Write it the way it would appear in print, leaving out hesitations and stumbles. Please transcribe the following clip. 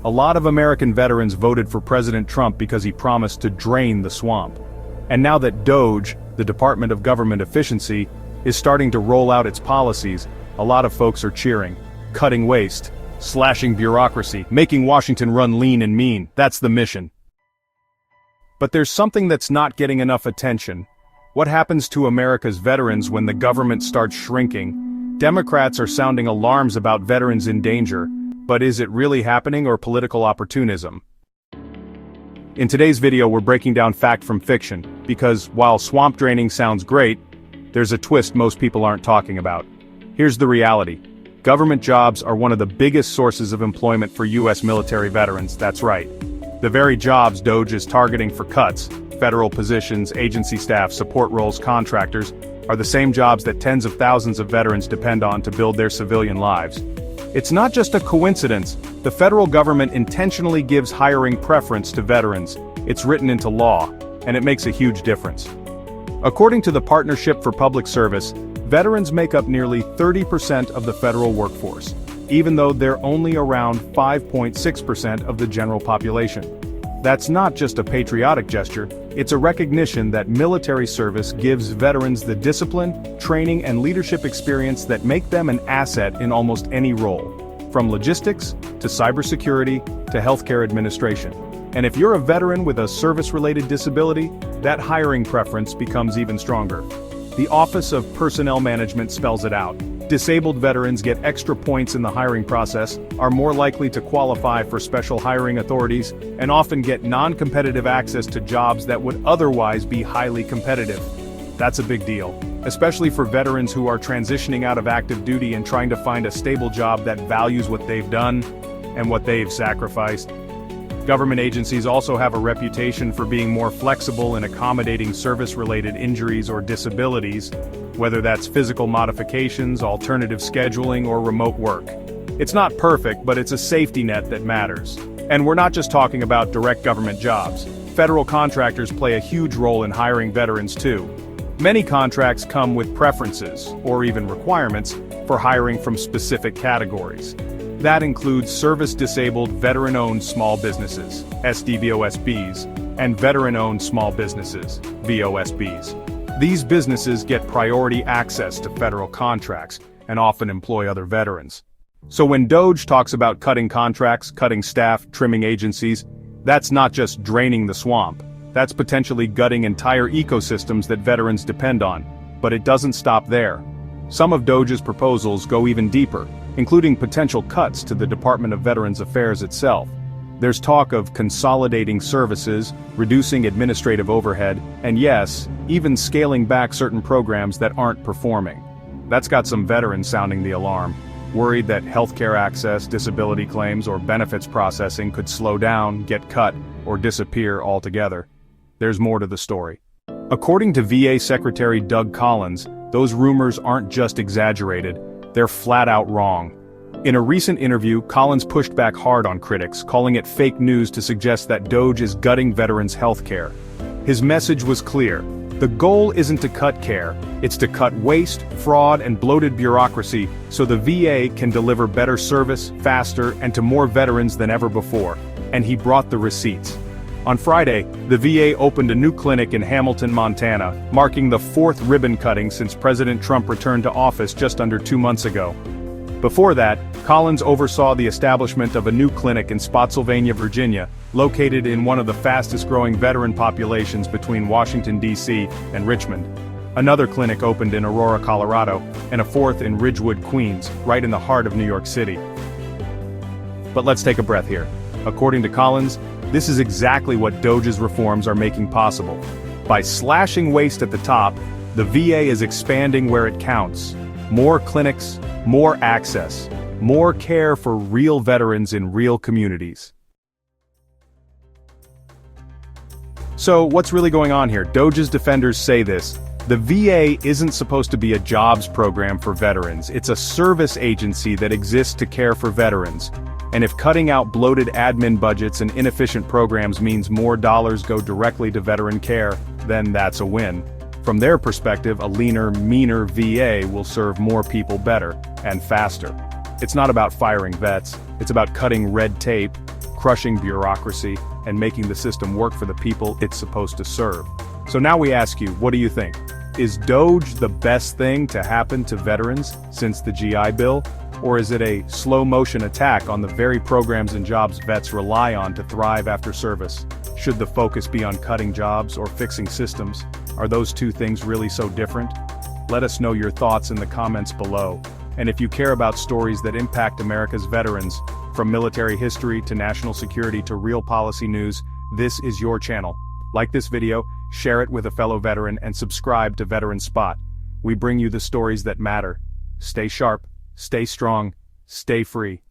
A lot of American veterans voted for President Trump because he promised to drain the swamp. And now that DOGE, the Department of Government Efficiency, is starting to roll out its policies, a lot of folks are cheering. Cutting waste, slashing bureaucracy, making Washington run lean and mean, that's the mission. But there's something that's not getting enough attention. What happens to America's veterans when the government starts shrinking? Democrats are sounding alarms about veterans in danger, but is it really happening or political opportunism? In today's video we're breaking down fact from fiction, because while swamp draining sounds great, there's a twist most people aren't talking about. Here's the reality. Government jobs are one of the biggest sources of employment for U.S. military veterans, that's right. The very jobs DOGE is targeting for cuts, federal positions, agency staff, support roles, contractors, are the same jobs that tens of thousands of veterans depend on to build their civilian lives. It's not just a coincidence, the federal government intentionally gives hiring preference to veterans. It's written into law, and it makes a huge difference. According to the Partnership for Public Service, veterans make up nearly 30% of the federal workforce, even though they're only around 5.6% of the general population. That's not just a patriotic gesture, it's a recognition that military service gives veterans the discipline, training, and leadership experience that make them an asset in almost any role, from logistics, to cybersecurity, to healthcare administration. And if you're a veteran with a service-related disability, that hiring preference becomes even stronger. The Office of Personnel Management spells it out. Disabled veterans get extra points in the hiring process, are more likely to qualify for special hiring authorities, and often get non-competitive access to jobs that would otherwise be highly competitive. That's a big deal, especially for veterans who are transitioning out of active duty and trying to find a stable job that values what they've done and what they've sacrificed. Government agencies also have a reputation for being more flexible in accommodating service-related injuries or disabilities, whether that's physical modifications, alternative scheduling, or remote work. It's not perfect, but it's a safety net that matters. And we're not just talking about direct government jobs. Federal contractors play a huge role in hiring veterans too. Many contracts come with preferences, or even requirements, for hiring from specific categories. That includes service-disabled veteran-owned small businesses, SDVOSBs, and veteran-owned small businesses, VOSBs. These businesses get priority access to federal contracts and often employ other veterans. So when DOGE talks about cutting contracts, cutting staff, trimming agencies, that's not just draining the swamp. That's potentially gutting entire ecosystems that veterans depend on. But it doesn't stop there. Some of DOGE's proposals go even deeper, including potential cuts to the Department of Veterans Affairs itself. There's talk of consolidating services, reducing administrative overhead, and yes, even scaling back certain programs that aren't performing. That's got some veterans sounding the alarm, worried that healthcare access, disability claims, or benefits processing could slow down, get cut, or disappear altogether. There's more to the story. According to VA Secretary Doug Collins, those rumors aren't just exaggerated, they're flat out wrong. In a recent interview, Collins pushed back hard on critics, calling it fake news to suggest that DOGE is gutting veterans' health care. His message was clear. The goal isn't to cut care, it's to cut waste, fraud, and bloated bureaucracy so the VA can deliver better service, faster, and to more veterans than ever before. And he brought the receipts. On Friday, the VA opened a new clinic in Hamilton, Montana, marking the fourth ribbon cutting since President Trump returned to office just under 2 months ago. Before that, Collins oversaw the establishment of a new clinic in Spotsylvania, Virginia, located in one of the fastest-growing veteran populations between Washington, D.C. and Richmond. Another clinic opened in Aurora, Colorado, and a fourth in Ridgewood, Queens, right in the heart of New York City. But let's take a breath here. According to Collins, this is exactly what DOGE's reforms are making possible. By slashing waste at the top, the VA is expanding where it counts. More clinics, more access, more care for real veterans in real communities. So, what's really going on here? DOGE's defenders say this. The VA isn't supposed to be a jobs program for veterans, it's a service agency that exists to care for veterans. And if cutting out bloated admin budgets and inefficient programs means more dollars go directly to veteran care, then that's a win. From their perspective, a leaner, meaner VA will serve more people better and faster. It's not about firing vets, it's about cutting red tape, crushing bureaucracy, and making the system work for the people it's supposed to serve. So now we ask you, what do you think? Is DOGE the best thing to happen to veterans since the GI Bill? Or is it a slow-motion attack on the very programs and jobs vets rely on to thrive after service? Should the focus be on cutting jobs or fixing systems? Are those two things really so different? Let us know your thoughts in the comments below. And if you care about stories that impact America's veterans, from military history to national security to real policy news, this is your channel. Like this video, share it with a fellow veteran, and subscribe to Veteran Spot. We bring you the stories that matter. Stay sharp, stay strong, stay free.